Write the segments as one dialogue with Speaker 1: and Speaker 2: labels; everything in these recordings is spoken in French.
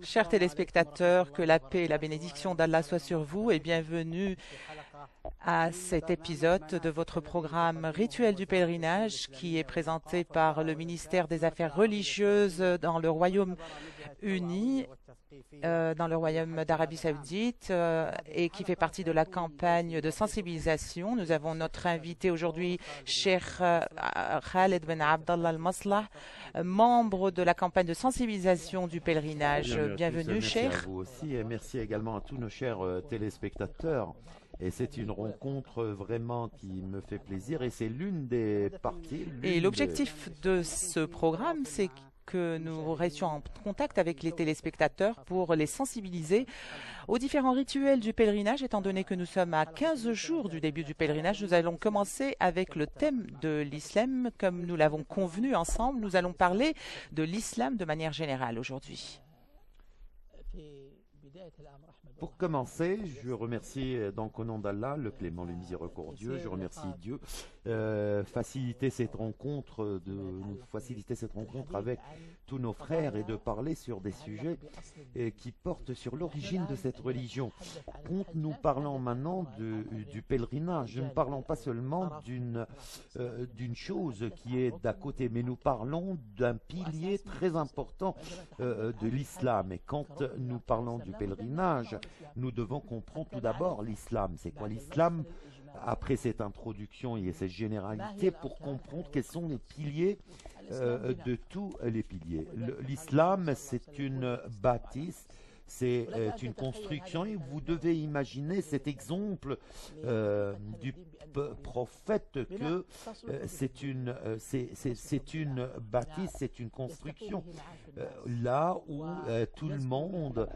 Speaker 1: Chers téléspectateurs, que la paix et la bénédiction d'Allah soient sur vous et bienvenue à cet épisode de votre programme Rituel du pèlerinage qui est présenté par le ministère des Affaires religieuses dans le Royaume-Uni, dans le Royaume d'Arabie Saoudite et qui fait partie de la campagne de sensibilisation. Nous avons notre invité aujourd'hui, Cheikh Khaled Ben Abdallah Al-Maslah, membre de la campagne de sensibilisation du pèlerinage. Bienvenue, Cheikh.
Speaker 2: Merci à vous aussi et merci également à tous nos chers téléspectateurs. Et c'est une rencontre vraiment qui me fait plaisir et c'est l'une des parties.
Speaker 1: Et l'objectif de ce programme, c'est que nous restions en contact avec les téléspectateurs pour les sensibiliser aux différents rituels du pèlerinage. Étant donné que nous sommes à 15 jours du début du pèlerinage, nous allons commencer avec le thème de l'islam. Comme nous l'avons convenu ensemble, nous allons parler de l'islam de manière générale aujourd'hui.
Speaker 2: Pour commencer, je remercie donc au nom d'Allah, le clément, le miséricordieux, je remercie Dieu faciliter cette rencontre, de nous faciliter cette rencontre avec tous nos frères et de parler sur des sujets qui portent sur l'origine de cette religion. Quand nous parlons maintenant du pèlerinage, nous ne parlons pas seulement d'une chose qui est d'à côté, mais nous parlons d'un pilier très important de l'islam. Et quand nous parlons du pèlerinage, nous devons comprendre tout d'abord l'islam. C'est quoi l'islam? Après cette introduction et cette généralité, pour comprendre quels sont les piliers de tous les piliers. L'islam, c'est une bâtisse, c'est une construction et vous devez imaginer cet exemple du prophète que c'est une bâtisse, c'est une construction là où tout le monde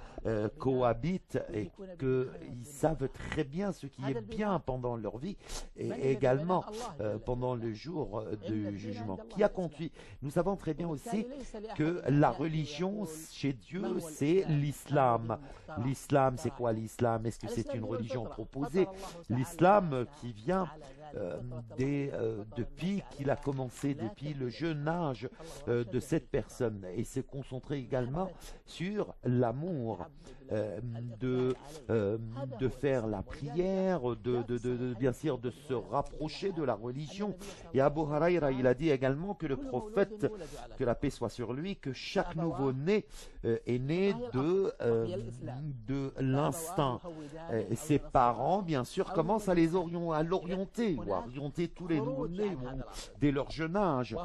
Speaker 2: cohabite et qu'ils savent très bien ce qui est bien pendant leur vie et également pendant le jour du jugement qui a conduit. Nous savons très bien aussi que la religion chez Dieu, c'est l'islam. L'islam, c'est quoi l'islam? Est-ce que c'est une religion proposée? L'islam qui vient depuis qu'il a commencé, depuis le jeune âge de cette personne, et se concentrer également sur l'amour, de faire la prière, bien sûr de se rapprocher de la religion. Et Abu Huraira, il a dit également que le prophète, que la paix soit sur lui, que chaque nouveau-né est né de l'instinct. Ses parents, bien sûr, commencent à l'orienter, ou à orienter tous les nouveau-nés dès leur jeune âge.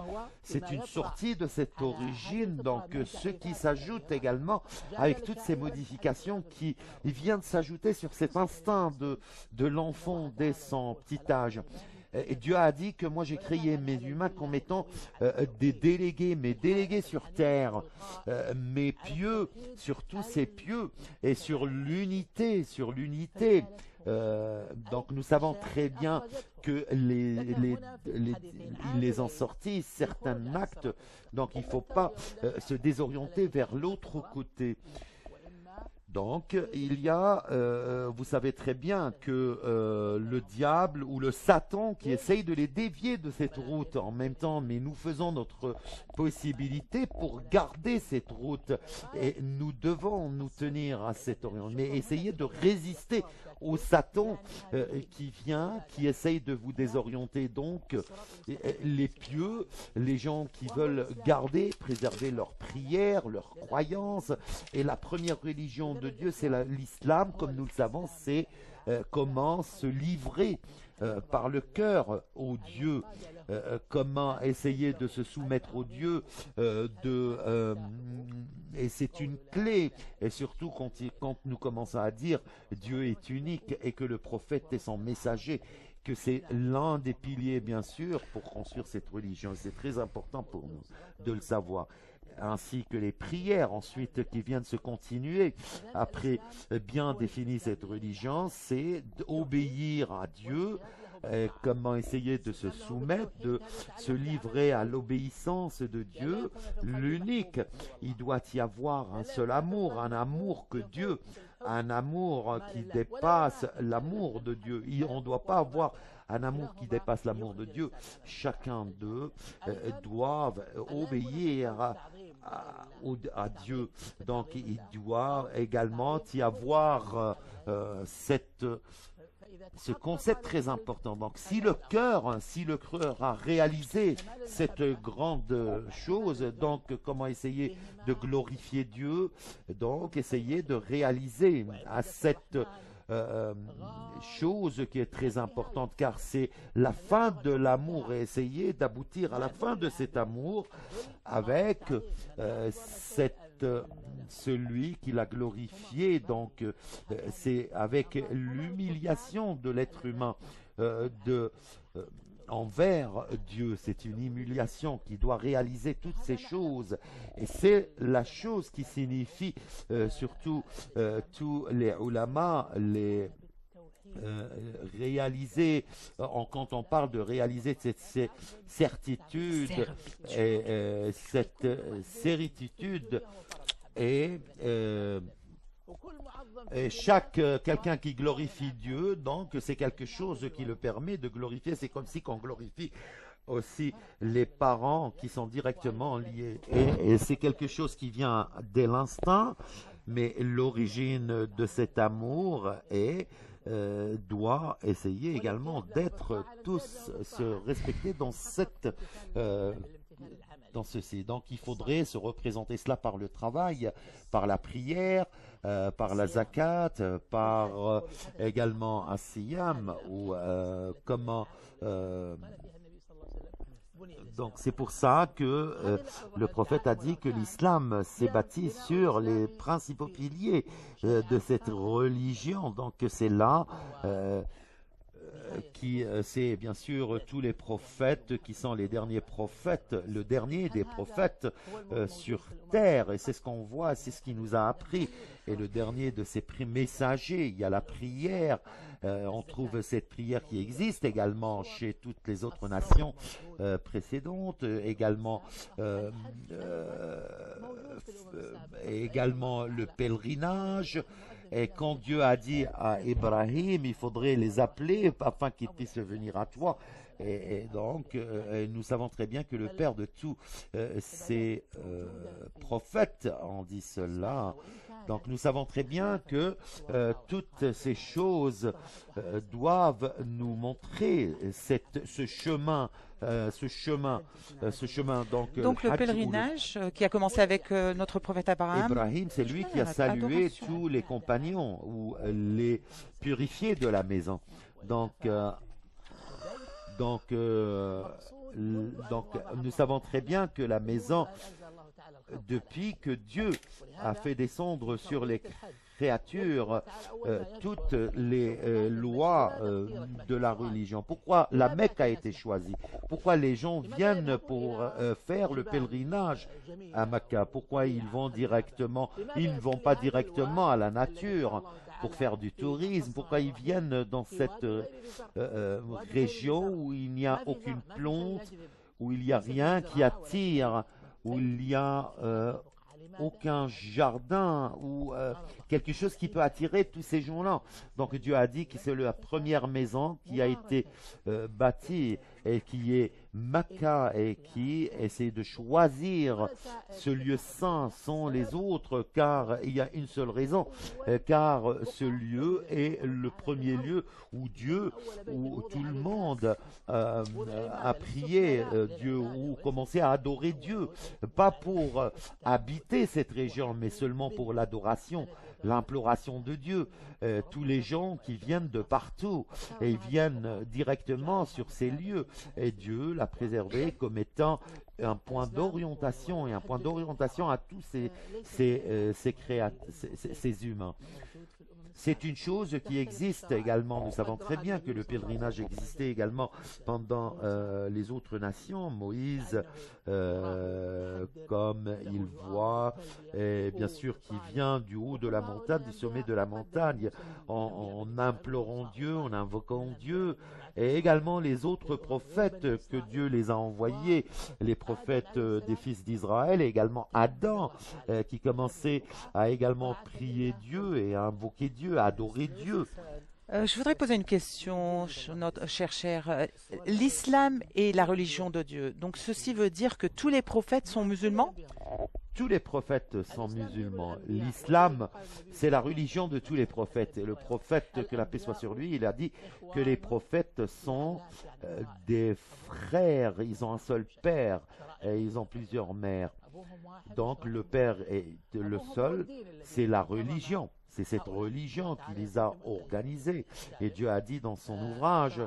Speaker 2: C'est une sortie de cette origine, donc ce qui s'ajoute également avec toutes ces modifications qui viennent s'ajouter sur cet instinct de l'enfant dès son petit âge. Et Dieu a dit que moi j'ai créé mes humains comme étant des délégués, mes délégués sur terre, mes pieux, sur tous ces pieux, et sur l'unité, donc nous savons très bien que il les ont sortis certains actes, donc il ne faut pas se désorienter vers l'autre côté. Donc, il y a, vous savez très bien que le diable ou le Satan qui essaye de les dévier de cette route en même temps, mais nous faisons notre possibilité pour garder cette route et nous devons nous tenir à cette orientation, mais essayer de résister au Satan qui vient, qui essaye de vous désorienter. Donc, les pieux, les gens qui veulent garder, préserver leurs prières, leurs croyances, et la première religion de Dieu, c'est l'islam, comme nous le savons, c'est comment se livrer par le cœur au Dieu, comment essayer de se soumettre au Dieu, et c'est une clé, et surtout quand nous commençons à dire Dieu est unique et que le prophète est son messager, que c'est l'un des piliers bien sûr pour construire cette religion. C'est très important pour nous de le savoir. Ainsi que les prières ensuite qui viennent se continuer après bien définir cette religion, c'est d'obéir à Dieu, comment essayer de se soumettre, de se livrer à l'obéissance de Dieu, l'unique. Il doit y avoir un seul amour, un amour que Dieu, un amour qui dépasse l'amour de Dieu. On ne doit pas avoir un amour qui dépasse l'amour de Dieu. Chacun d'eux doit obéir à Dieu. Donc il doit également y avoir ce concept très important. Donc si le cœur a réalisé cette grande chose, donc comment essayer de glorifier Dieu, donc essayer de réaliser à cette chose qui est très importante, car c'est la fin de l'amour, et essayer d'aboutir à la fin de cet amour avec celui qui l'a glorifié. Donc c'est avec l'humiliation de l'être humain envers Dieu. C'est une humiliation qui doit réaliser toutes ces choses, et c'est la chose qui signifie surtout tous les ulama, réaliser, quand on parle de réaliser cette certitude et cette certitude, et quelqu'un qui glorifie Dieu, donc c'est quelque chose qui le permet de glorifier. C'est comme si on glorifie aussi les parents qui sont directement liés. Et c'est quelque chose qui vient dès l'instinct, mais l'origine de cet amour doit essayer également d'être tous se respecter dans ceci. Donc il faudrait se représenter cela par le travail, par la prière, par la zakat, par également un siyam, ou comment... donc c'est pour ça que le prophète a dit que l'islam s'est bâti sur les principaux piliers de cette religion. Donc c'est là c'est bien sûr tous les prophètes qui sont les derniers prophètes, le dernier des prophètes sur terre, et c'est ce qu'on voit, c'est ce qui nous a appris. Et le dernier de ces messagers, il y a la prière. On trouve cette prière qui existe également chez toutes les autres nations précédentes, également le pèlerinage. Et quand Dieu a dit à Ibrahim, il faudrait les appeler afin qu'ils puissent venir à toi. Et donc, nous savons très bien que le père de tous ces prophètes en dit cela. Donc, nous savons très bien que toutes ces choses doivent nous montrer ce chemin.
Speaker 1: Donc le pèlerinage qui a commencé avec notre prophète Abraham.
Speaker 2: Ibrahim, c'est lui qui a salué tous les compagnons ou les purifiés de la maison. Donc, nous savons très bien que la maison, depuis que Dieu a fait descendre sur les créatures toutes les lois de la religion. Pourquoi la Mecque a été choisie? Pourquoi les gens viennent pour faire le pèlerinage à Mecca? Pourquoi ils ne vont pas directement à la nature pour faire du tourisme? Pourquoi ils viennent dans cette région où il n'y a aucune plante, où il n'y a rien qui attire, où il y a aucun jardin ou quelque chose qui peut attirer tous ces gens-là? Donc Dieu a dit que c'est la première maison qui a été bâtie, et qui est Mecca, et qui essaie de choisir ce lieu saint sans les autres, car il y a une seule raison, car ce lieu est le premier lieu où tout le monde a prié Dieu, ou commencé à adorer Dieu, pas pour habiter cette région, mais seulement pour l'adoration, l'imploration de Dieu. Tous les gens qui viennent de partout et viennent directement sur ces lieux, et Dieu l'a préservé comme étant un point d'orientation, et un point d'orientation à tous ces humains. C'est une chose qui existe également. Nous savons très bien que le pèlerinage existait également pendant les autres nations. Moïse, comme il voit, et bien sûr, qui vient du haut de la montagne, du sommet de la montagne, en implorant Dieu, en invoquant Dieu, et également les autres prophètes que Dieu les a envoyés, les prophètes des fils d'Israël, et également Adam, qui commençait à également prier Dieu et à invoquer Dieu, à adorer Dieu.
Speaker 1: Je voudrais poser une question, notre cher. L'islam est la religion de Dieu. Donc ceci veut dire que tous les prophètes sont musulmans?
Speaker 2: tous les prophètes sont musulmans. L'islam, c'est la religion de tous les prophètes. Et le prophète, que la paix soit sur lui, il a dit que les prophètes sont des frères. Ils ont un seul père et ils ont plusieurs mères. Donc le père est le seul, c'est la religion. C'est cette religion qui les a organisés. Et Dieu a dit dans son ouvrage,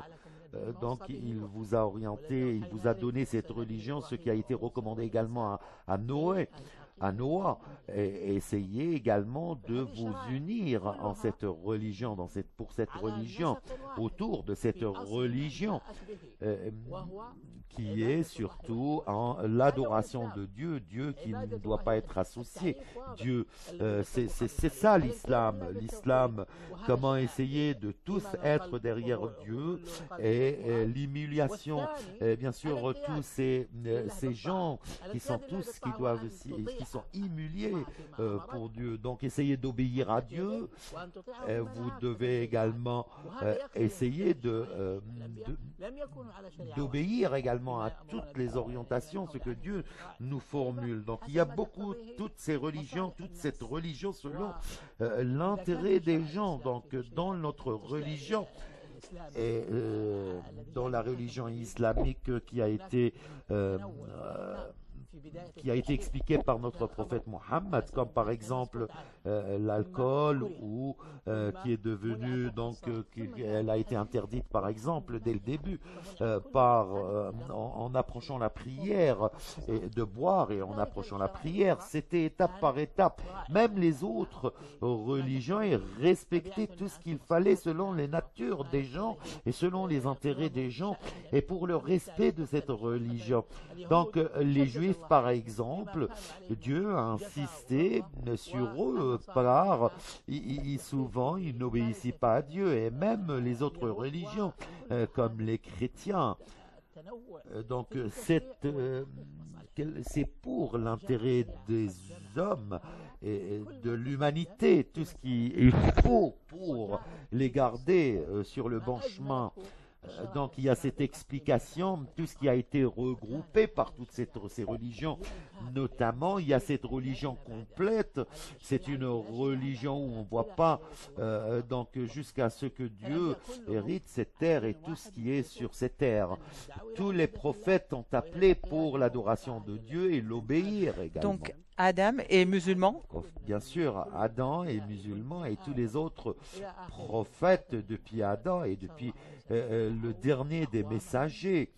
Speaker 2: donc il vous a orienté, il vous a donné cette religion, ce qui a été recommandé également à Noé. À Noah, et essayez également de vous unir en cette religion, pour cette religion, autour de cette religion, qui est surtout en l'adoration de Dieu, Dieu qui ne doit pas être associé. Dieu, c'est ça l'islam. L'islam, comment essayer de tous être derrière Dieu, et l'humiliation, bien sûr, tous ces gens qui sont tous, qui sont humiliés pour Dieu. Donc essayez d'obéir à Dieu. Vous devez également essayer d'obéir également à toutes les orientations, ce que Dieu nous formule. Donc il y a beaucoup, toute cette religion selon l'intérêt des gens. Donc dans notre religion, et dans la religion islamique qui a été expliqué par notre prophète Mohammed, comme par exemple l'alcool, ou qui est devenu, donc elle a été interdite par exemple dès le début en approchant la prière, et de boire, et en approchant la prière, c'était étape par étape. Même les autres religions respectaient tout ce qu'il fallait selon les natures des gens et selon les intérêts des gens et pour le respect de cette religion. Donc les Juifs, par exemple, Dieu a insisté sur eux, car souvent ils n'obéissent pas à Dieu, et même les autres religions, comme les chrétiens. Donc c'est pour l'intérêt des hommes et de l'humanité, tout ce qu'il faut pour les garder sur le bon chemin. Donc il y a cette explication, tout ce qui a été regroupé par toutes ces religions, notamment il y a cette religion complète, c'est une religion où on ne voit pas donc jusqu'à ce que Dieu hérite cette terre et tout ce qui est sur cette terre. Tous les prophètes ont appelé pour l'adoration de Dieu et l'obéir également.
Speaker 1: Donc Adam est musulman?
Speaker 2: Bien sûr, Adam est musulman, et tous les autres prophètes depuis Adam et depuis le dernier des messagers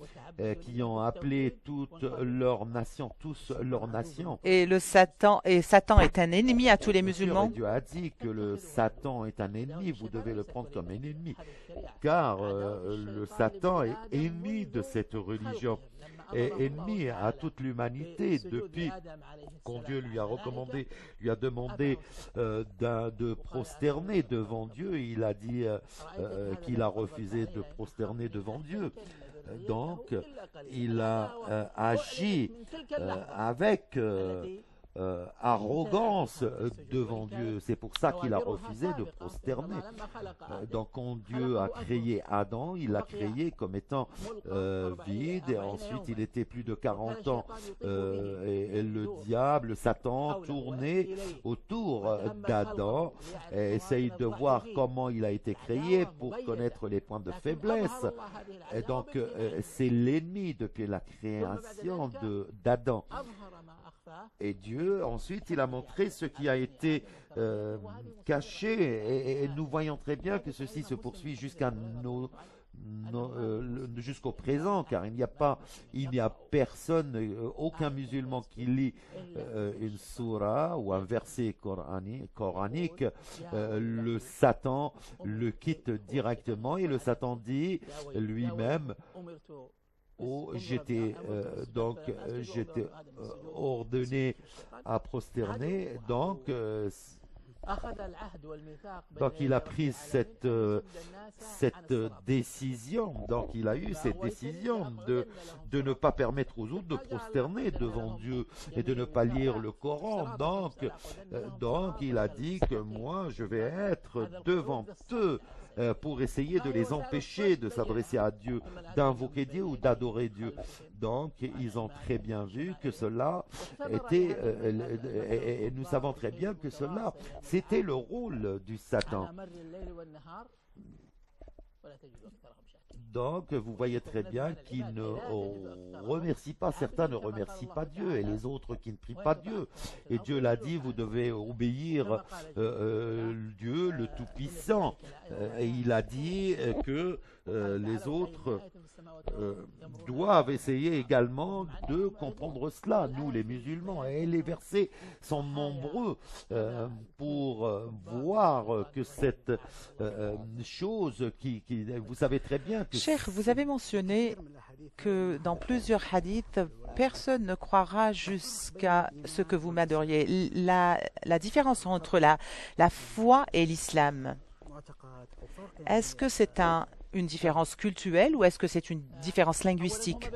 Speaker 2: qui ont appelé toutes leurs nations, tous leurs nations.
Speaker 1: Et Satan est un ennemi à tous les
Speaker 2: Bien sûr,
Speaker 1: musulmans?
Speaker 2: Dieu a dit que le Satan est un ennemi, vous devez le prendre comme un ennemi, car le Satan est ennemi de cette religion, est ennemi à toute l'humanité depuis quand Dieu lui a demandé de prosterner devant Dieu. Il a dit qu'il a refusé de prosterner devant Dieu. Donc, il a agi avec arrogance devant Dieu. C'est pour ça qu'il a refusé de prosterner. Donc quand Dieu a créé Adam, il l'a créé comme étant vide, et ensuite il était plus de 40 ans et le diable, Satan, tournait autour d'Adam et essaye de voir comment il a été créé pour connaître les points de faiblesse. Et donc c'est l'ennemi depuis la création d'Adam. Et Dieu, ensuite, il a montré ce qui a été caché, et nous voyons très bien que ceci se poursuit jusqu'au présent, car il n'y a personne, aucun musulman qui lit une sourate ou un verset coranique, le Satan le quitte directement, et le Satan dit lui-même: j'étais ordonné à prosterner, donc il a pris cette décision, donc il a eu cette décision de ne pas permettre aux autres de prosterner devant Dieu et de ne pas lire le Coran. Donc il a dit que moi je vais être devant eux pour essayer de les empêcher de s'adresser à Dieu, d'invoquer Dieu ou d'adorer Dieu. Donc, ils ont très bien vu que cela était, et nous savons très bien que cela, c'était le rôle du Satan. Donc, vous voyez très bien qu'ils ne remercient pas, certains ne remercient pas Dieu, et les autres qui ne prient pas Dieu. Et Dieu l'a dit, vous devez obéir Dieu, le Tout-Puissant. Et il a dit que les autres doivent essayer également de comprendre cela, nous les musulmans. Et les versets sont nombreux pour voir que cette chose vous savez très bien que...
Speaker 1: Cheikh, vous avez mentionné que dans plusieurs hadiths, personne ne croira jusqu'à ce que vous m'adoriez. La différence entre la foi et l'islam, est-ce que c'est une différence culturelle ou est-ce que c'est une différence linguistique?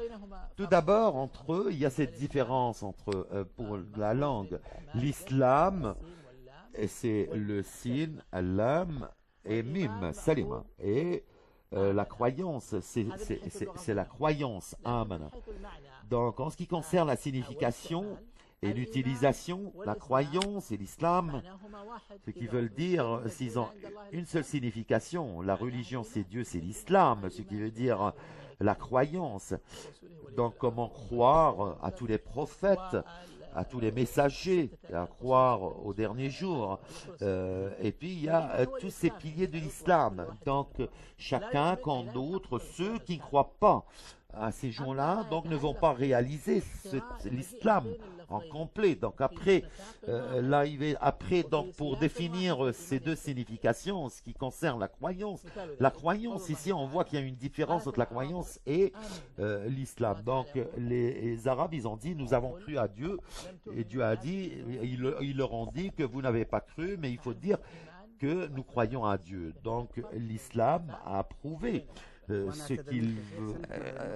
Speaker 2: Tout d'abord, entre eux, il y a cette différence pour la langue. L'islam, c'est le sin, lam et mim, salima. Et la croyance, c'est la croyance, amen. Donc, en ce qui concerne la signification et l'utilisation, la croyance et l'islam, ce qui veut dire, s'ils ont une seule signification, la religion c'est Dieu, c'est l'islam, ce qui veut dire la croyance. Donc, comment croire à tous les prophètes, à tous les messagers, à croire au dernier jour. Et puis, il y a tous ces piliers de l'islam. Donc, chacun comme d'autres, ceux qui ne croient pas à ces gens-là, donc ne vont pas réaliser l'islam en complet. Donc après, donc pour définir ces deux significations, ce qui concerne la croyance ici, on voit qu'il y a une différence entre la croyance et l'islam. Donc les Arabes, ils ont dit, nous avons cru à Dieu, et Dieu a dit, ils leur ont dit que vous n'avez pas cru, mais il faut dire que nous croyons à Dieu. Donc l'islam a prouvé ce qu'il veut.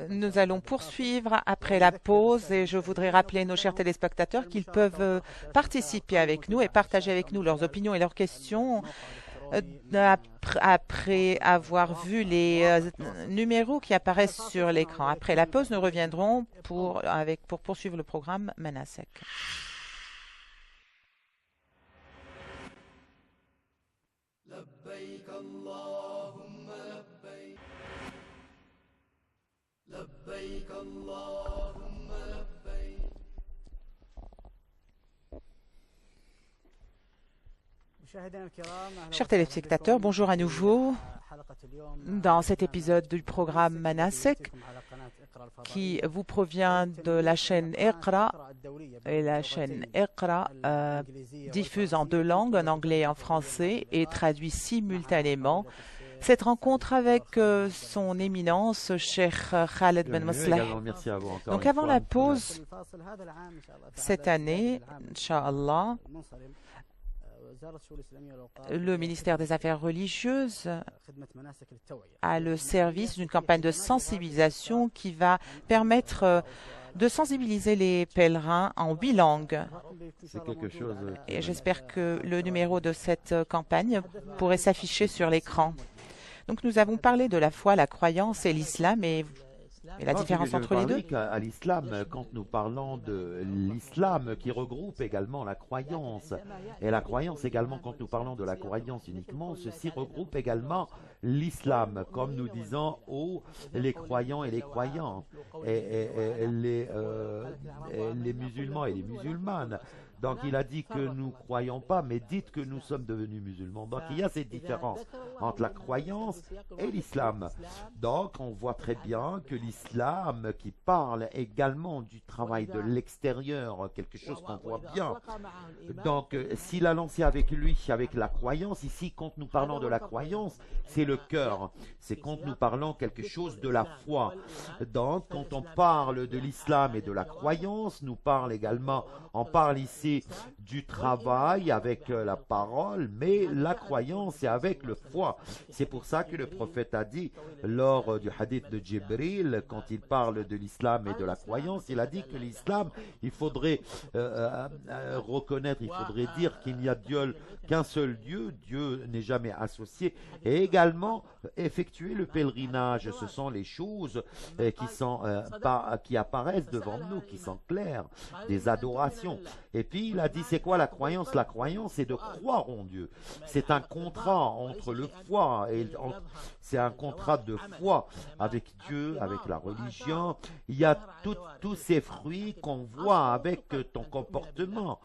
Speaker 1: Nous allons poursuivre après la pause et je voudrais rappeler nos chers téléspectateurs qu'ils peuvent participer avec nous et partager avec nous leurs opinions et leurs questions après avoir vu les numéros qui apparaissent sur l'écran. Après la pause, nous reviendrons pour poursuivre le programme Manasek.
Speaker 3: لبيك اللهم لبيك
Speaker 1: Chers téléspectateurs, bonjour à nouveau dans cet épisode du programme Manasek qui vous provient de la chaîne Iqra. Et la chaîne Iqra diffuse en deux langues, en anglais et en français, et traduit simultanément cette rencontre avec son éminence, Cheikh Khaled Ben Masleh. Donc avant la pause, cette année, Inch'Allah, le ministère des Affaires religieuses a le service d'une campagne de sensibilisation qui va permettre de sensibiliser les pèlerins en 8 langues.
Speaker 2: C'est quelque chose.
Speaker 1: Et j'espère que le numéro de cette campagne pourrait s'afficher sur l'écran. Donc nous avons parlé de la foi, la croyance et l'islam et la différence entre les deux.
Speaker 2: À l'islam, quand nous parlons de l'islam qui regroupe également la croyance, et la croyance également, quand nous parlons de la croyance uniquement, ceci regroupe également l'islam, comme nous disons, les croyants et les croyantes, et les musulmans et les musulmanes. Donc il a dit que nous ne croyons pas, mais dites que nous sommes devenus musulmans. Donc il y a cette différence entre la croyance et l'islam. Donc on voit très bien que l'islam qui parle également du travail de l'extérieur, quelque chose qu'on voit bien. Donc s'il a lancé avec lui, avec la croyance, ici quand nous parlons de la croyance, c'est le cœur. C'est quand nous parlons quelque chose de la foi. Donc quand on parle de l'islam et de la croyance, on parle ici c'est du travail avec la parole, mais la croyance c'est avec le foi. C'est pour ça que le prophète a dit, lors du hadith de Jibril, quand il parle de l'islam et de la croyance, il a dit que l'islam, il faudrait reconnaître, il faudrait dire qu'il n'y a qu'un seul Dieu, Dieu n'est jamais associé, et également effectuer le pèlerinage. Ce sont les choses qui apparaissent devant nous, qui sont claires, des adorations. Et puis il a dit, c'est quoi la croyance? La croyance, c'est de croire en Dieu. C'est un contrat entre le foi c'est un contrat de foi avec Dieu, avec la religion. Il y a tous ces fruits qu'on voit avec ton comportement.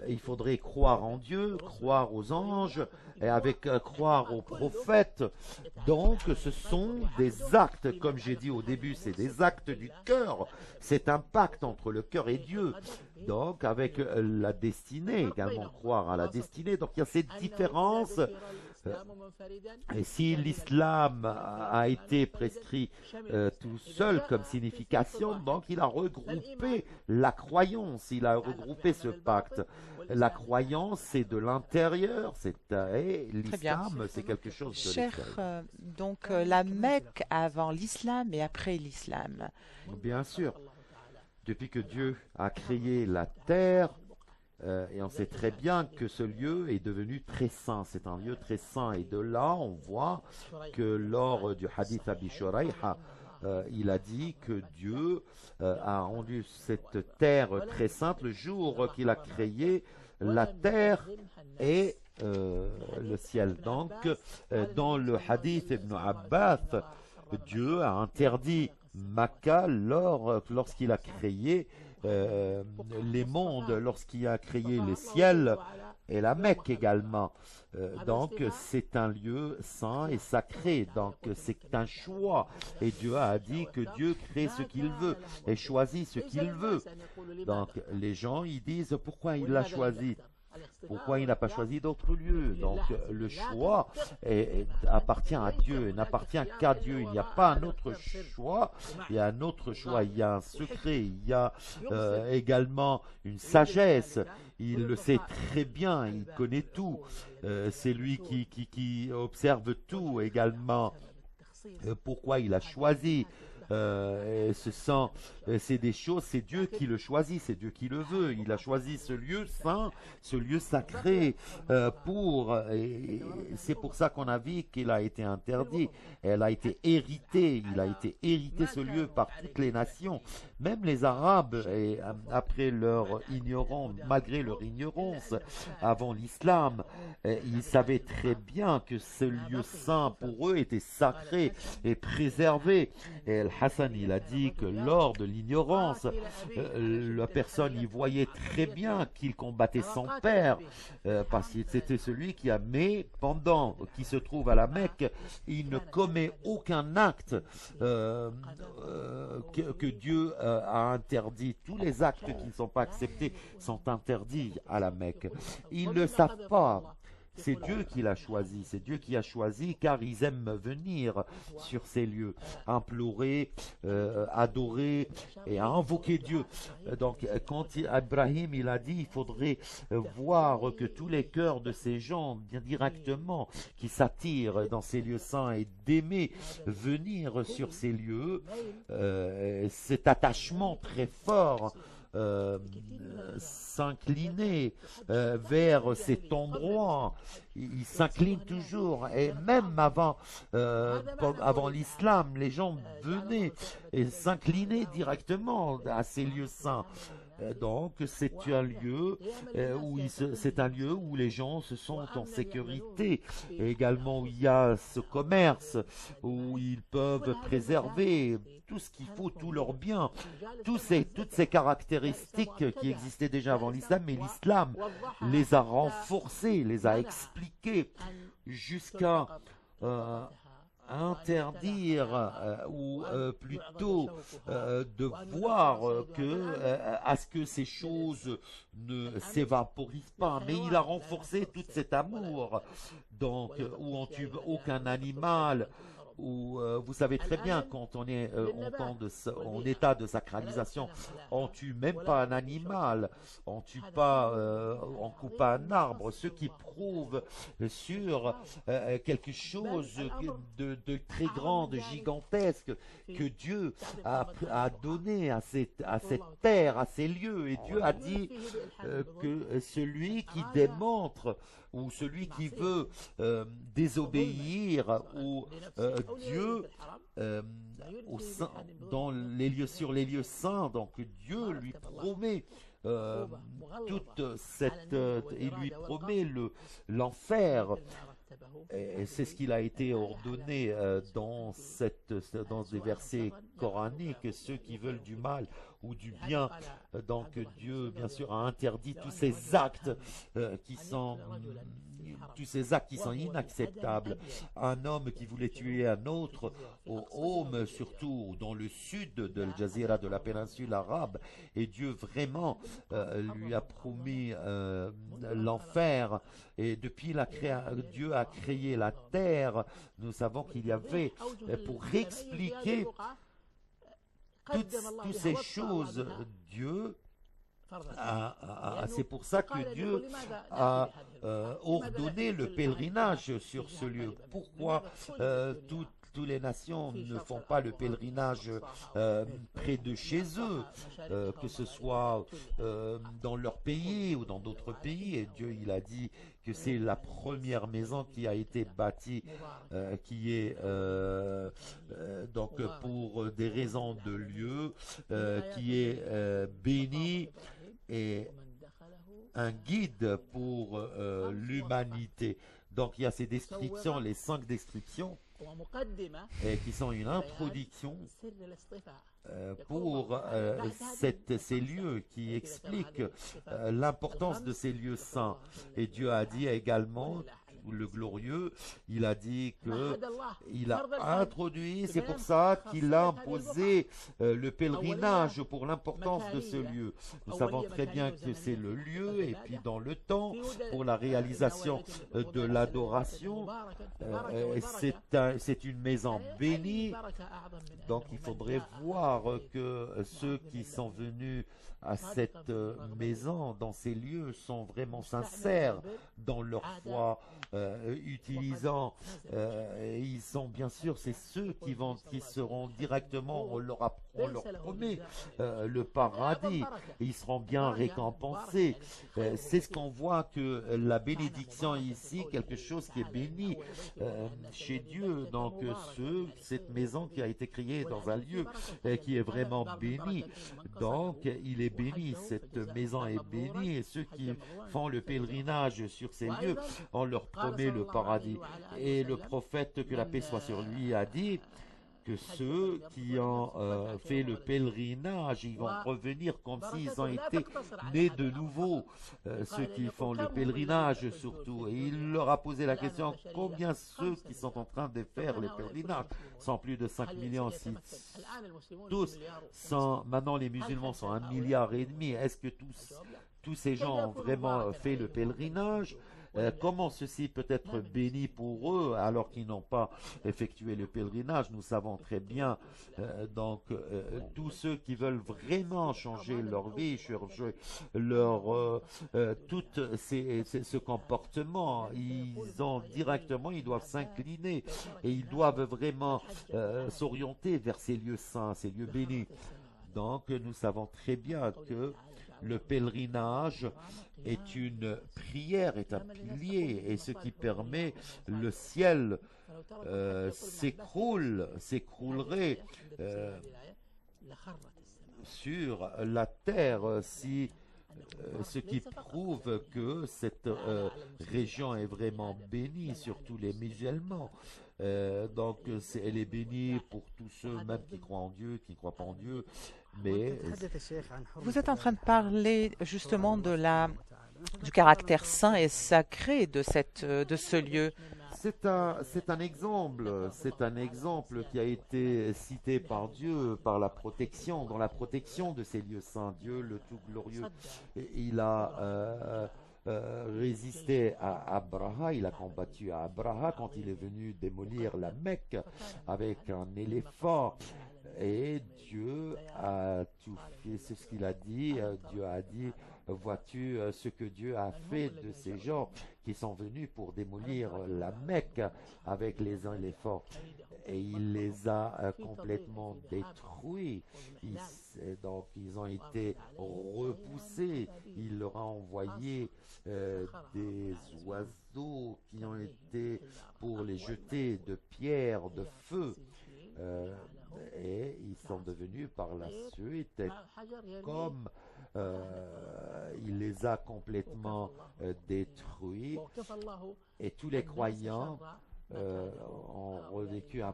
Speaker 2: Il faudrait croire en Dieu, croire aux anges, et croire aux prophètes. Donc ce sont des actes, comme j'ai dit au début, c'est des actes du cœur. C'est un pacte entre le cœur et Dieu. Donc avec la destinée, également croire à la destinée. Donc il y a cette différence. Et si l'islam a été prescrit tout seul comme signification, donc il a regroupé la croyance, il a regroupé ce pacte. La croyance, c'est de l'intérieur, et l'islam, c'est quelque chose de l'extérieur.
Speaker 1: Donc la Mecque avant l'islam et après l'islam.
Speaker 2: Bien sûr. Depuis que Dieu a créé la terre, et on sait très bien que ce lieu est devenu très saint. C'est un lieu très saint. Et de là, on voit que lors du hadith Abi Shurayha, il a dit que Dieu a rendu cette terre très sainte le jour qu'il a créé la terre et le ciel. Donc, dans le hadith Ibn Abbas, Dieu a interdit Makkah lorsqu'il a créé les mondes, lorsqu'il a créé les ciels et la Mecque également. Donc c'est un lieu saint et sacré, donc c'est un choix. Et Dieu a dit que Dieu crée ce qu'il veut et choisit ce qu'il veut. Donc les gens ils disent pourquoi il l'a choisi. Pourquoi il n'a pas choisi d'autres lieux? Donc le choix appartient à Dieu, il n'appartient qu'à Dieu. Il n'y a pas un autre choix, il y a un autre choix, il y a un secret, il y a également une sagesse. Il le sait très bien, il connaît tout. C'est lui qui observe tout également. Pourquoi il a choisi? C'est des choses, c'est Dieu qui le choisit, c'est Dieu qui le veut. Il a choisi ce lieu saint, ce lieu sacré et c'est pour ça qu'on a vu qu'il a été interdit. Elle a été héritée, il a été hérité ce lieu par toutes les nations, même les Arabes, après malgré leur ignorance avant l'islam, ils savaient très bien que ce lieu saint pour eux était sacré et préservé. Et Hassan, il a dit que lors de l'ignorance, la personne y voyait très bien qu'il combattait son père, parce que c'était celui qui pendant qu'il se trouve à la Mecque, il ne commet aucun acte que Dieu a interdit. Tous les actes qui ne sont pas acceptés sont interdits à la Mecque. Ils ne le savent pas. C'est Dieu qui l'a choisi, c'est Dieu qui a choisi car ils aiment venir sur ces lieux, implorer, adorer et invoquer Dieu. Donc quand Abraham il a dit il faudrait voir que tous les cœurs de ces gens directement qui s'attirent dans ces lieux saints et d'aimer venir sur ces lieux, cet attachement très fort, s'incliner vers cet endroit. Il s'incline toujours. Et même avant l'islam, les gens venaient et s'inclinaient directement à ces lieux saints. Donc c'est un lieu où les gens se sentent en sécurité, et également où il y a ce commerce, où ils peuvent préserver tout ce qu'il faut, tous leurs biens, toutes ces caractéristiques qui existaient déjà avant l'islam, mais l'islam les a renforcées, les a expliquées jusqu'à interdire ou plutôt de voir à ce que ces choses ne s'évaporisent pas, mais il a renforcé tout cet amour, donc où on tue aucun animal, où vous savez très bien quand on est en état de sacralisation, on tue même pas un animal, on tue pas, on coupe pas un arbre, ce qui prouve sur quelque chose de très grand, de gigantesque que Dieu a donné à cette terre, à ces lieux. Et Dieu a dit que celui qui démontre ou celui qui veut désobéir ou Dieu dans les lieux, sur les lieux saints, donc Dieu lui promet il lui promet l'enfer. Et c'est ce qu'il a été ordonné dans des versets coraniques, ceux qui veulent du mal ou du bien. Donc Dieu, bien sûr, a interdit tous ces actes qui sont inacceptables. Un homme qui voulait tuer un autre au Home, surtout dans le sud de Al Jazeera, de la péninsule arabe, et Dieu vraiment lui a promis l'enfer. Et depuis Dieu a créé la terre, nous savons qu'il y avait, pour expliquer toutes ces choses, Dieu c'est pour ça que Dieu a ordonné le pèlerinage sur ce lieu. Pourquoi toutes les nations ne font pas le pèlerinage près de chez eux, que ce soit dans leur pays ou dans d'autres pays? Et Dieu, il a dit que c'est la première maison qui a été bâtie, qui est donc pour des raisons de lieu, qui est bénie et un guide pour l'humanité. Donc il y a ces descriptions, les 5 descriptions, qui sont une introduction pour ces lieux, qui expliquent l'importance de ces lieux saints. Et Dieu a dit également, le glorieux, il a dit que il a introduit, c'est pour ça qu'il a imposé le pèlerinage pour l'importance de ce lieu. Nous savons très bien que c'est le lieu, et puis dans le temps, pour la réalisation de l'adoration, c'est une maison bénie. Donc il faudrait voir que ceux qui sont venus à cette maison, dans ces lieux, sont vraiment sincères dans leur foi, utilisant, ils sont bien sûr, c'est ceux qui seront directement, on leur promet le paradis, et ils seront bien récompensés. C'est ce qu'on voit, que la bénédiction ici, quelque chose qui est béni chez Dieu. Donc cette maison qui a été créée dans un lieu qui est vraiment béni, donc il est béni, cette maison est bénie, et ceux qui font le pèlerinage sur ces lieux, on leur promet le paradis. Et le prophète, que la paix soit sur lui, a dit que ceux qui ont fait le pèlerinage, ils vont revenir comme s'ils ont été nés de nouveau, ceux qui font le pèlerinage surtout. Et il leur a posé la question, combien ceux qui sont en train de faire le pèlerinage sont plus de 5 millions, si tous sont, maintenant les musulmans sont 1,5 milliard. Est-ce que tous ces gens ont vraiment fait le pèlerinage? Comment ceci peut être béni pour eux alors qu'ils n'ont pas effectué le pèlerinage? Nous savons très bien, tous ceux qui veulent vraiment changer leur vie, changer tout ce comportement, ils doivent s'incliner, et ils doivent vraiment s'orienter vers ces lieux saints, ces lieux bénis. Donc nous savons très bien que le pèlerinage est une prière, est un pilier, et ce qui permet le ciel s'écroulerait sur la terre, ce qui prouve que cette région est vraiment bénie, surtout les musulmans. Donc elle est bénie pour tous ceux même qui croient en Dieu, qui ne croient pas en Dieu. Mais
Speaker 1: vous êtes en train de parler justement du caractère saint et sacré de ce lieu.
Speaker 2: c'est un exemple qui a été cité par Dieu, dans la protection de ces lieux saints. Dieu, le tout glorieux, il a résisté à Abraha, il a combattu à Abraha quand il est venu démolir la Mecque avec un éléphant. Et Dieu a tout fait, c'est ce qu'il a dit. Dieu a dit, vois-tu ce que Dieu a fait de ces gens qui sont venus pour démolir la Mecque avec les éléphants. Et il les a complètement détruits. Donc ils ont été repoussés. Il leur a envoyé des oiseaux qui ont été pour les jeter de pierres, de feu. Euh, et ils sont devenus par la suite comme il les a complètement détruits. Et tous les croyants ont vécu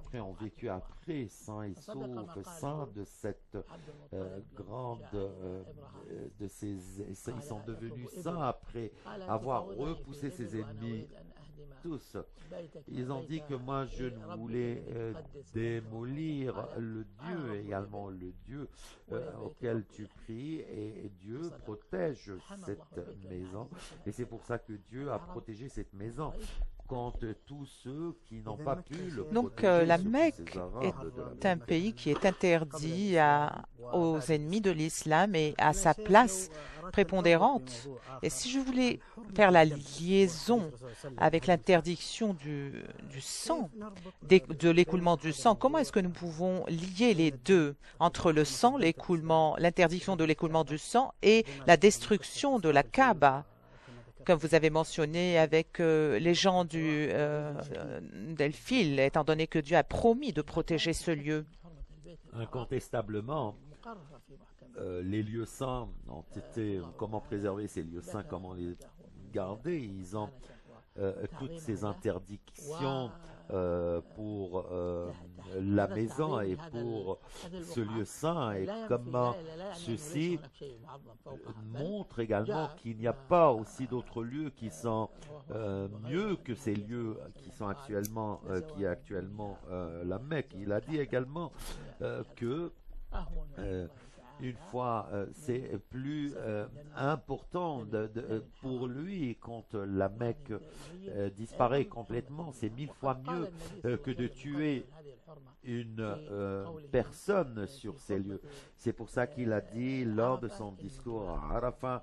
Speaker 2: après sains et saufs, saints de cette grande, de ces, ils sont devenus saints après avoir repoussé ses ennemis tous. Ils ont dit que moi je voulais démolir le Dieu, également le Dieu auquel tu pries, et Dieu protège cette maison. Et c'est pour ça que Dieu a protégé cette maison contre tous ceux qui n'ont pas pu le
Speaker 1: Donc,
Speaker 2: protéger,
Speaker 1: la
Speaker 2: surtout
Speaker 1: Mecque
Speaker 2: ces Arabes de la
Speaker 1: est un
Speaker 2: Mecque.
Speaker 1: pays qui est interdit aux ennemis de l'islam et à sa place prépondérante. Et si je voulais faire la liaison avec l'interdiction du sang, de l'écoulement du sang, comment est-ce que nous pouvons lier les deux entre le sang, l'interdiction de l'écoulement du sang et la destruction de la Kaaba, comme vous avez mentionné avec les gens d'El-Fil, étant donné que Dieu a promis de protéger ce lieu?
Speaker 2: Incontestablement, les lieux saints ont été, comment préserver ces lieux saints, comment les garder. Ils ont toutes ces interdictions pour la maison et pour ce lieu saint, et comment ceci montre également qu'il n'y a pas aussi d'autres lieux qui sont mieux que ces lieux qui est actuellement la Mecque. Il a dit également que une fois, c'est plus important pour lui quand la Mecque disparaît complètement. C'est 1000 fois mieux que de tuer une personne sur ces lieux. C'est pour ça qu'il a dit lors de son discours à Arafat,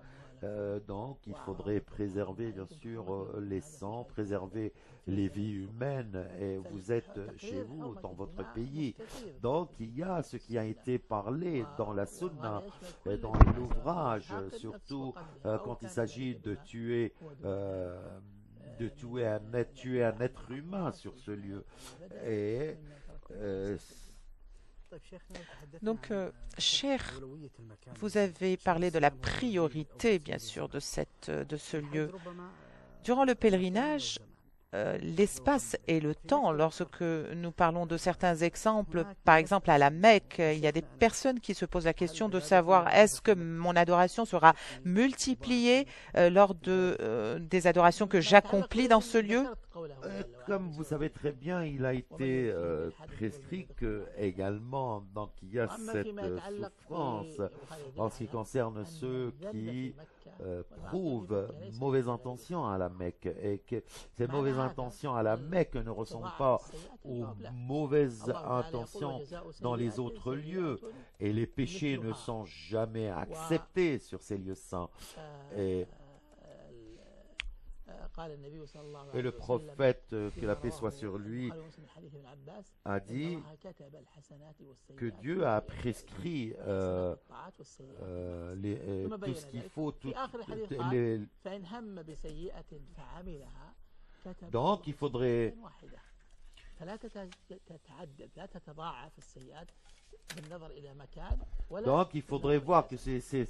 Speaker 2: donc il faudrait préserver bien sûr les sangs, préserver les vies humaines, et vous êtes chez vous, dans votre pays. Donc il y a ce qui a été parlé dans la sunna, dans l'ouvrage, surtout quand il s'agit de tuer tuer un être humain sur ce lieu. Et
Speaker 1: Donc, cher, vous avez parlé de la priorité, bien sûr, de ce lieu. Durant le pèlerinage, l'espace et le temps, lorsque nous parlons de certains exemples, par exemple à la Mecque, il y a des personnes qui se posent la question de savoir est-ce que mon adoration sera multipliée lors des adorations que j'accomplis dans ce lieu?
Speaker 2: Comme vous savez très bien, il a été prescrit que également, donc il y a cette souffrance en ce qui concerne ceux qui prouvent mauvaise intention à la Mecque, et que ces mauvaises intentions à la Mecque ne ressemblent pas aux mauvaises intentions dans les autres lieux, et les péchés ne sont jamais acceptés sur ces lieux saints. Et le prophète, que la paix soit sur lui, a dit que Dieu a prescrit tout ce qu'il faut. Donc il faudrait voir que ceci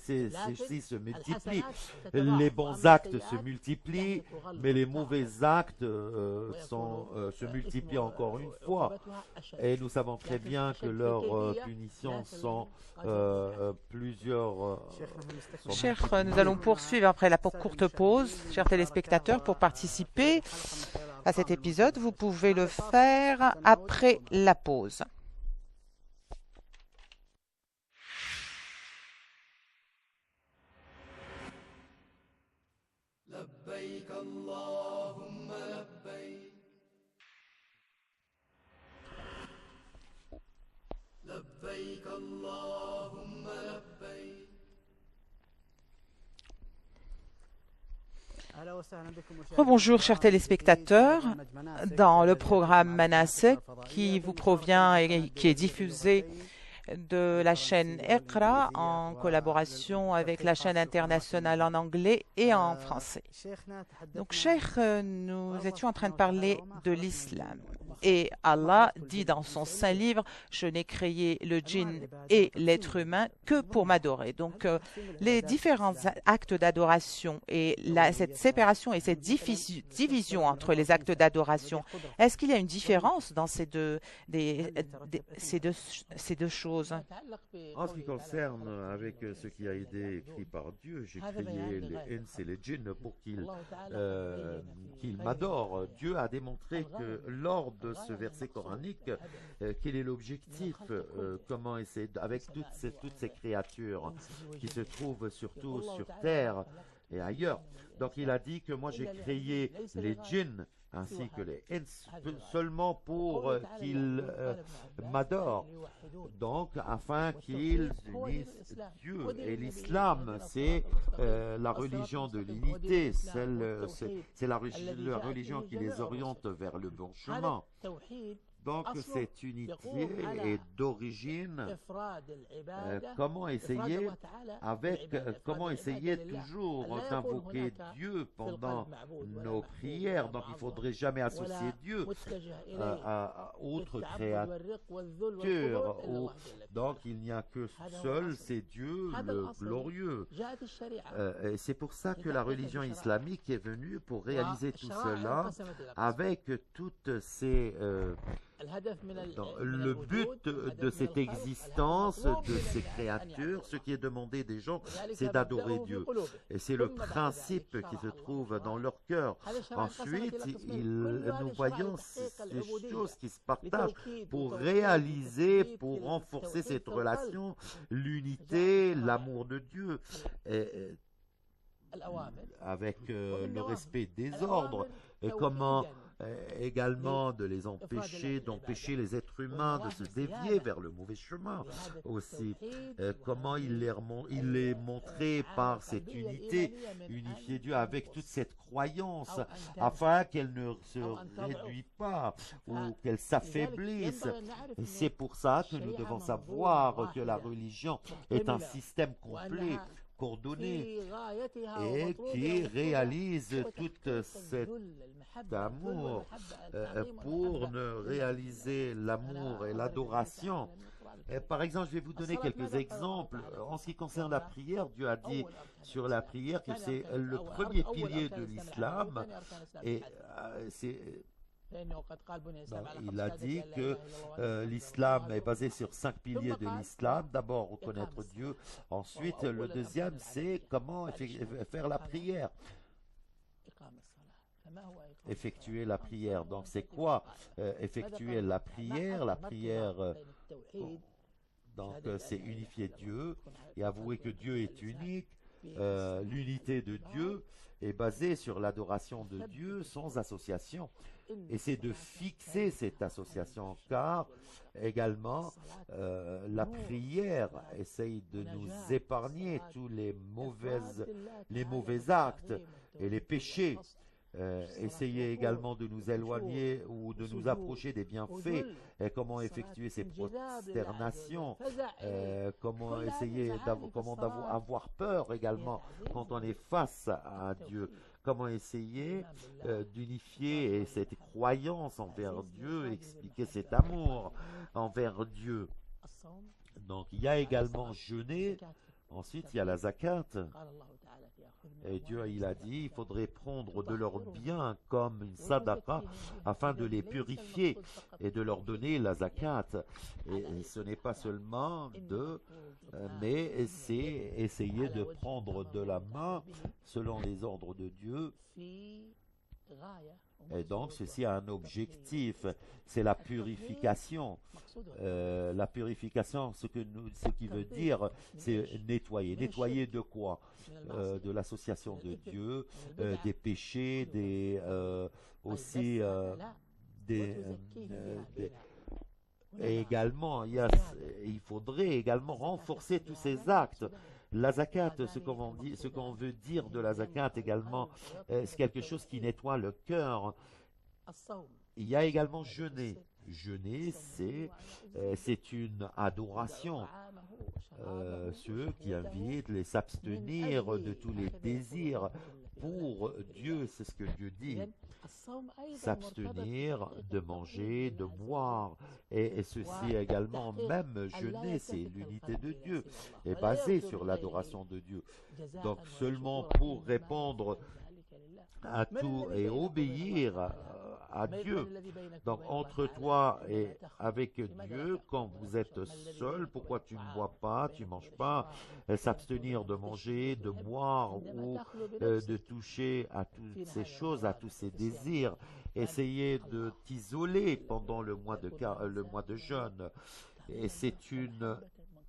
Speaker 2: se multiplie. Les bons actes se multiplient, mais les mauvais actes se multiplient encore une fois. Et nous savons très bien que leurs punitions sont plusieurs.
Speaker 1: Chers, nous allons poursuivre après la courte pause. Chers téléspectateurs, pour participer à cet épisode, vous pouvez le faire après la pause.
Speaker 3: لبيك اللهم لبيك.
Speaker 1: Rebonjour chers téléspectateurs, dans le programme Manasek qui vous provient et qui est diffusé de la chaîne Iqra en collaboration avec la chaîne internationale en anglais et en français. Donc, Cheikh, nous étions en train de parler de l'islam. Et Allah dit dans son saint livre, je n'ai créé le djinn et l'être humain que pour m'adorer. Donc, les différents actes d'adoration et cette séparation et cette division entre les actes d'adoration, est-ce qu'il y a une différence dans ces deux choses?
Speaker 2: En ce qui concerne avec ce qui a été écrit par Dieu, j'ai créé les ins et les djinns pour qu'ils m'adorent. Dieu a démontré que lors de ce verset coranique, quel est l'objectif, comment essayer, avec toutes ces créatures qui se trouvent surtout sur terre et ailleurs. Donc il a dit que moi j'ai créé les djinns ainsi que les ins seulement pour qu'ils m'adorent, donc afin qu'ils unissent Dieu. Et l'islam, c'est la religion de l'unité, c'est la religion qui les oriente vers le bon chemin. Donc cette unité est d'origine, comment essayer toujours d'invoquer Dieu pendant nos prières. Donc il ne faudrait jamais associer Dieu à autre créature. Donc il n'y a que seul, c'est Dieu le glorieux. Et c'est pour ça que la religion islamique est venue pour réaliser tout cela avec toutes ces... le but de cette existence, de ces créatures, ce qui est demandé des gens, c'est d'adorer Dieu. Et c'est le principe qui se trouve dans leur cœur. Ensuite, nous voyons ces choses qui se partagent pour réaliser, pour renforcer cette relation, l'unité, l'amour de Dieu, avec le respect des ordres, et comment également de les empêcher, d'empêcher les êtres humains de se dévier vers le mauvais chemin aussi. Comment il est montré par cette unité, unifier Dieu avec toute cette croyance, afin qu'elle ne se réduise pas ou qu'elle s'affaiblisse. C'est pour ça que nous devons savoir que la religion est un système complet, coordonné, et qui réalise toute cet amour. Pour ne réaliser l'amour et l'adoration, par exemple, je vais vous donner quelques exemples. En ce qui concerne la prière, Dieu a dit sur la prière que c'est le premier pilier de l'islam, et il a dit que l'islam est basé sur 5 piliers de l'islam. D'abord, reconnaître Dieu. Ensuite, le deuxième, c'est comment faire la prière. Effectuer la prière. Donc, c'est quoi effectuer la prière? La prière, donc, c'est unifier Dieu et avouer que Dieu est unique. L'unité de Dieu est basée sur l'adoration de Dieu sans association. Et c'est de fixer cette association, car également la prière essaye de nous épargner tous les mauvais actes et les péchés. Essayer également de nous éloigner ou de nous approcher des bienfaits, comment effectuer ces prosternations, comment essayer avoir peur également quand on est face à Dieu, comment essayer d'unifier cette croyance envers Dieu, expliquer cet amour envers Dieu. Donc il y a également jeûner, ensuite il y a la zakat. Et Dieu, il a dit, il faudrait prendre de leurs biens comme une sadaqa afin de les purifier et de leur donner la zakat. Et ce n'est pas seulement mais c'est essayer de prendre de la main selon les ordres de Dieu. Et donc, ceci a un objectif, c'est la purification. La purification, ce qui veut dire, c'est nettoyer. Nettoyer de quoi? De l'association de Dieu, des péchés, aussi et également, il il faudrait également renforcer tous ces actes. La zakat, ce qu'on veut dire de la zakat également, c'est quelque chose qui nettoie le cœur. Il y a également jeûner. Jeûner, c'est une adoration. Ceux qui invitent les s'abstenir de tous les désirs pour Dieu, c'est ce que Dieu dit. S'abstenir de manger, de boire, et ceci également, même jeûner, c'est l'unité de Dieu, est basée sur l'adoration de Dieu. Donc seulement pour répondre à tout et obéir à Dieu. Donc entre toi et avec Dieu, quand vous êtes seul, pourquoi tu ne bois pas, tu ne manges pas, s'abstenir de manger, de boire ou de toucher à toutes ces choses, à tous ces désirs, essayer de t'isoler pendant le mois de jeûne. Et c'est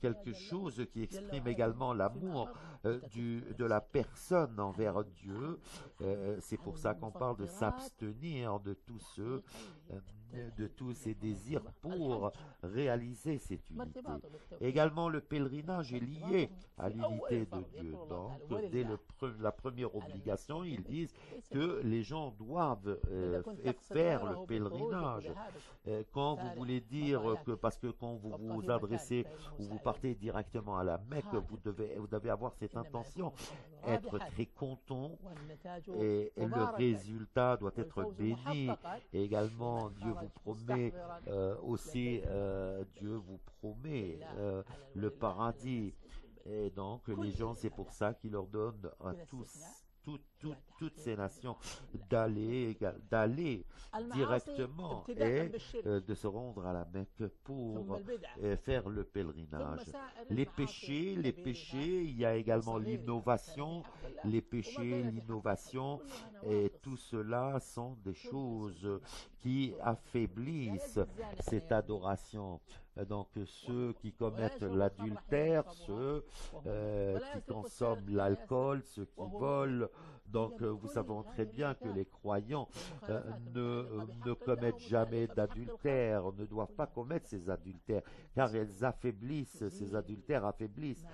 Speaker 2: quelque chose qui exprime également l'amour de la personne envers Dieu. C'est pour ça qu'on parle de s'abstenir de tous ces désirs pour réaliser cette unité. Également, le pèlerinage est lié à l'unité de Dieu. Donc, dès la première obligation, ils disent que les gens doivent faire le pèlerinage. Quand vous voulez dire que, parce que quand vous vous adressez ou vous partez directement à la Mecque, vous devez avoir cette intention, être très content, et le résultat doit être béni. Et également, Dieu vous promet aussi, Dieu vous promet le paradis. Et donc, les gens, c'est pour ça qu'il leur donne à tous, toutes ces nations d'aller directement et de se rendre à la Mecque pour faire le pèlerinage. Les péchés, il y a également l'innovation, et tout cela sont des choses qui affaiblissent cette adoration. Donc ceux qui commettent l'adultère, ceux qui consomment l'alcool, ceux qui volent. Donc vous savez très bien que les croyants ne commettent jamais d'adultère, ne doivent pas commettre ces adultères, car ces adultères affaiblissent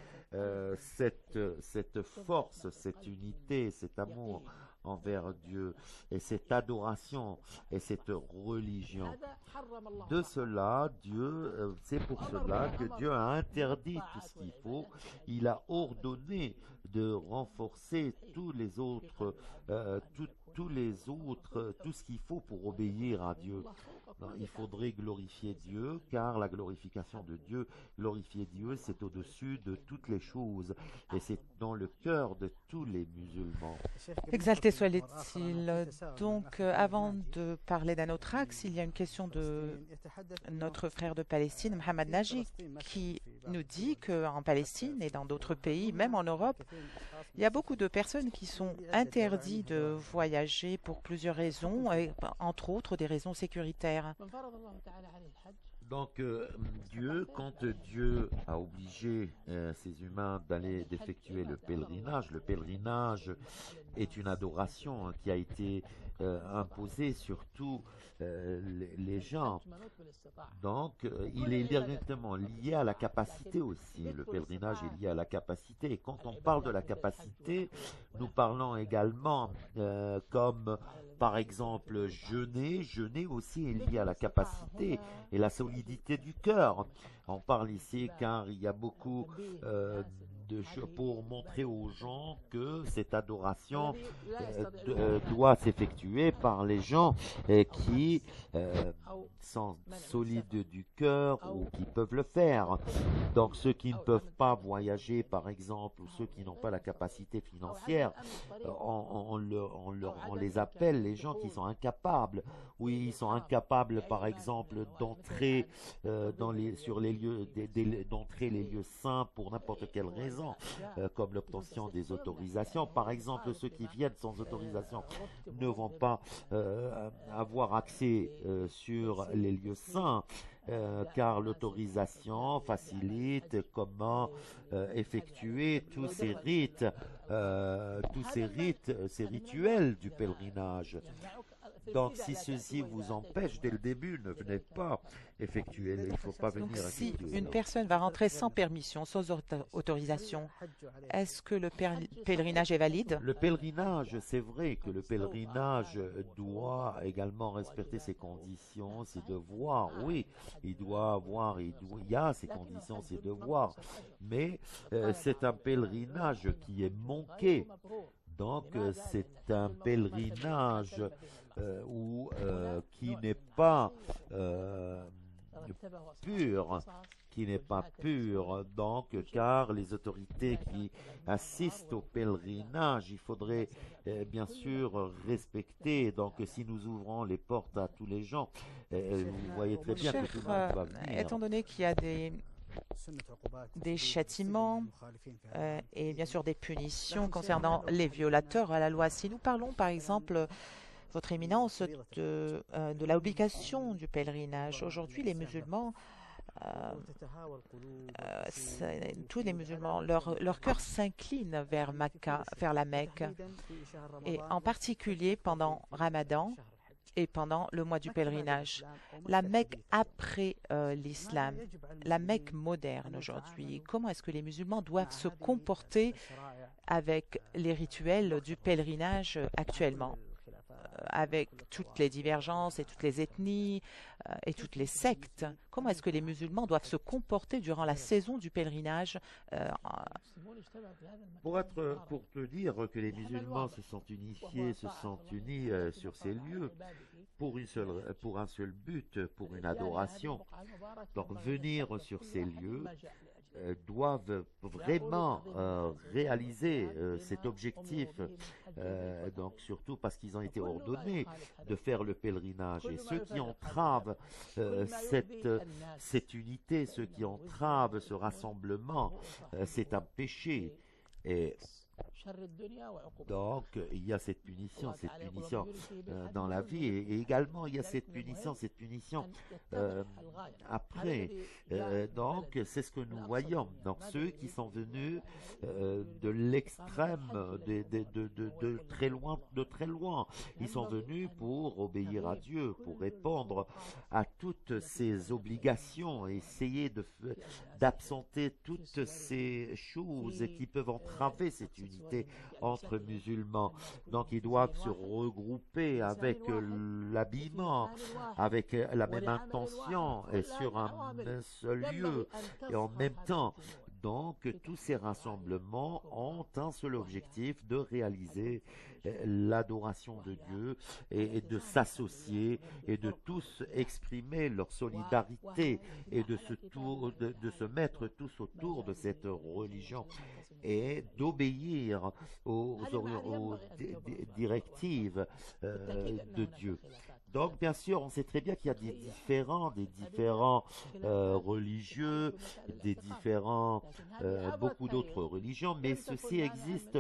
Speaker 2: cette force, cette unité, cet amour envers Dieu, et cette adoration et cette religion. De cela, c'est pour cela que Dieu a interdit tout ce qu'il faut. Il a ordonné de renforcer tout ce qu'il faut pour obéir à Dieu. Non, il faudrait glorifier Dieu, car la glorification de Dieu, glorifier Dieu, c'est au-dessus de toutes les choses, et c'est dans le cœur de tous les musulmans.
Speaker 1: Exalté soit-il. Donc, avant de parler d'un autre axe, il y a une question de notre frère de Palestine, Mohamed Naji, qui nous dit qu'en Palestine et dans d'autres pays, même en Europe, il y a beaucoup de personnes qui sont interdites de voyager pour plusieurs raisons, et entre autres des raisons sécuritaires.
Speaker 2: Donc, quand Dieu a obligé ces humains d'effectuer le pèlerinage est une adoration qui a été imposée sur tous les gens. Donc, il est directement lié à la capacité aussi. Le pèlerinage est lié à la capacité. Et quand on parle de la capacité, nous parlons également comme par exemple jeûner aussi est lié à la capacité et la solidité du cœur. On parle ici car il y a beaucoup pour montrer aux gens que cette adoration doit s'effectuer par les gens qui sont solides du cœur ou qui peuvent le faire. Donc ceux qui ne peuvent pas voyager par exemple, ou ceux qui n'ont pas la capacité financière, on les appelle les gens qui sont incapables. Oui, ils sont incapables par exemple d'entrer d'entrer les lieux saints pour n'importe quelle raison, comme l'obtention des autorisations. Par exemple, ceux qui viennent sans autorisation ne vont pas avoir accès sur les lieux saints, car l'autorisation facilite comment effectuer tous ces rites, ces rituels du pèlerinage. Donc, si ceci vous empêche dès le début, ne venez pas effectuer. Il ne faut pas
Speaker 1: Donc,
Speaker 2: venir
Speaker 1: si
Speaker 2: effectuer.
Speaker 1: une personne va rentrer sans permission, sans autorisation, est-ce que le pèlerinage est valide?
Speaker 2: Le pèlerinage, c'est vrai que le pèlerinage doit également respecter ses conditions, ses devoirs. Oui, il doit avoir, il y a ses conditions, ses devoirs. Mais c'est un pèlerinage qui est manqué. Donc, c'est un pèlerinage qui n'est pas pur, donc, car les autorités qui assistent au pèlerinage, il faudrait bien sûr respecter. Donc, si nous ouvrons les portes à tous les gens, vous voyez très bien que tout le monde va venir.
Speaker 1: Étant donné qu'il y a des châtiments et bien sûr des punitions concernant les violateurs à la loi. Si nous parlons par exemple, Votre Éminence, de l'obligation du pèlerinage, aujourd'hui les musulmans, tous les musulmans, leur cœur s'incline vers la Mecque, et en particulier pendant Ramadan et pendant le mois du pèlerinage. La Mecque après l'islam, la Mecque moderne aujourd'hui, comment est-ce que les musulmans doivent se comporter avec les rituels du pèlerinage actuellement, avec toutes les divergences et toutes les ethnies et toutes les sectes? Comment est-ce que les musulmans doivent se comporter durant la saison du pèlerinage?
Speaker 2: Pour te dire que les musulmans se sont unifiés, se sont unis sur ces lieux pour un seul but, pour une adoration. Donc venir sur ces lieux doivent vraiment réaliser cet objectif, donc surtout parce qu'ils ont été ordonnés de faire le pèlerinage. Et ceux qui entravent cette unité, ceux qui entravent ce rassemblement, c'est un péché. Et donc, il y a cette punition dans la vie, et également il y a cette punition après. Donc, c'est ce que nous voyons. Donc, ceux qui sont venus de l'extrême, de très loin, ils sont venus pour obéir à Dieu, pour répondre à toutes ces obligations, et essayer d'absenter toutes ces choses qui peuvent entraver cette unité entre musulmans. Donc ils doivent se regrouper avec l'habillement, avec la même intention et sur un seul lieu et en même temps. Donc tous ces rassemblements ont un seul objectif, de réaliser l'adoration de Dieu et de s'associer et de tous exprimer leur solidarité et de se mettre tous autour de cette religion et d'obéir aux directives de Dieu. Donc, bien sûr, on sait très bien qu'il y a des différents religieux, beaucoup d'autres religions, mais ceci existe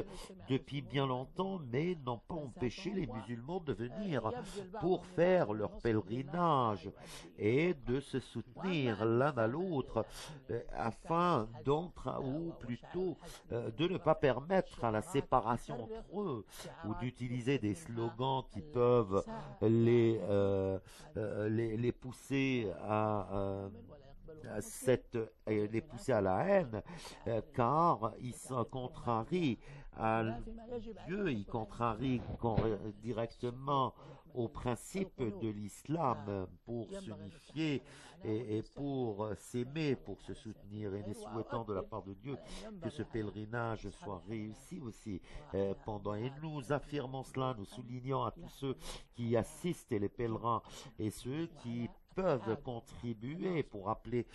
Speaker 2: depuis bien longtemps, mais n'ont pas empêché les musulmans de venir pour faire leur pèlerinage et de se soutenir l'un à l'autre, afin ou plutôt de ne pas permettre à la séparation entre eux, ou d'utiliser des slogans qui peuvent les pousser les pousser à la haine, car ils sont contrarient à Dieu, ils contrarient directement au principe de l'islam pour s'unifier et pour s'aimer, pour se soutenir. Et nous souhaitons de la part de Dieu que ce pèlerinage soit réussi aussi et nous affirmons cela, nous soulignons à tous ceux qui assistent et les pèlerins et ceux qui peuvent contribuer pour appeler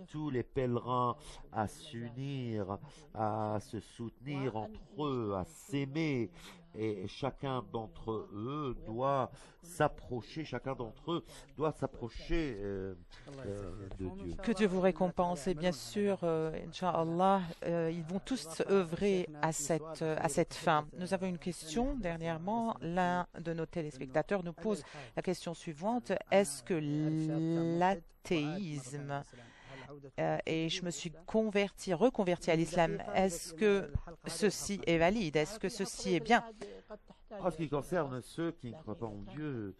Speaker 2: tous les pèlerins à s'unir, à se soutenir entre eux, à s'aimer. Et chacun d'entre eux doit s'approcher de Dieu.
Speaker 1: Que Dieu vous récompense. Et bien sûr, Inch'Allah, ils vont tous œuvrer à cette fin. Nous avons une question. Dernièrement, l'un de nos téléspectateurs nous pose la question suivante. Est-ce que l'athéisme et je me suis reconverti à l'islam, est-ce que ceci est valide? Est-ce que ceci est bien?
Speaker 2: En ce qui concerne ceux qui ne croient pas en Dieu,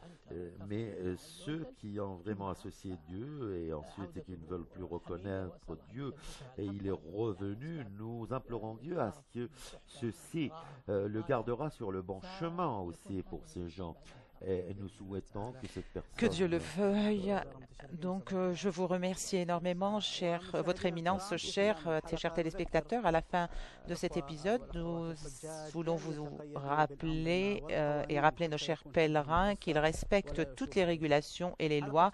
Speaker 2: mais ceux qui ont vraiment associé Dieu et ensuite qui ne veulent plus reconnaître Dieu, et il est revenu, nous implorons Dieu à ce que ceci le gardera sur le bon chemin aussi pour ces gens. Et nous souhaitons que cette
Speaker 1: Que Dieu le
Speaker 2: personne
Speaker 1: veuille. Donc, je vous remercie énormément, Votre Éminence, chers téléspectateurs. À la fin de cet épisode, nous voulons vous rappeler et rappeler nos chers pèlerins qu'ils respectent toutes les régulations et les lois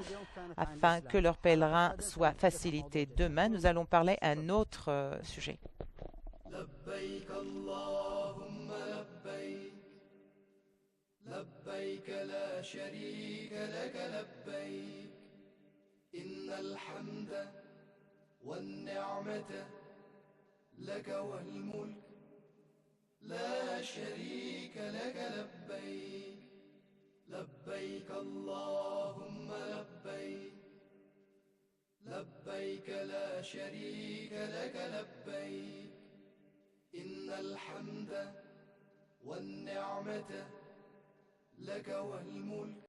Speaker 1: afin que leur pèlerin soit facilité. Demain, nous allons parler un autre sujet.
Speaker 3: لبيك اللهم لبيك لبيك لا شريك لك لبيك إن الحمد والنعمة لك والملك لا شريك لك لبيك لبيك اللهم لبيك لبيك لا شريك لك لبيك إن الحمد والنعمة لك والملك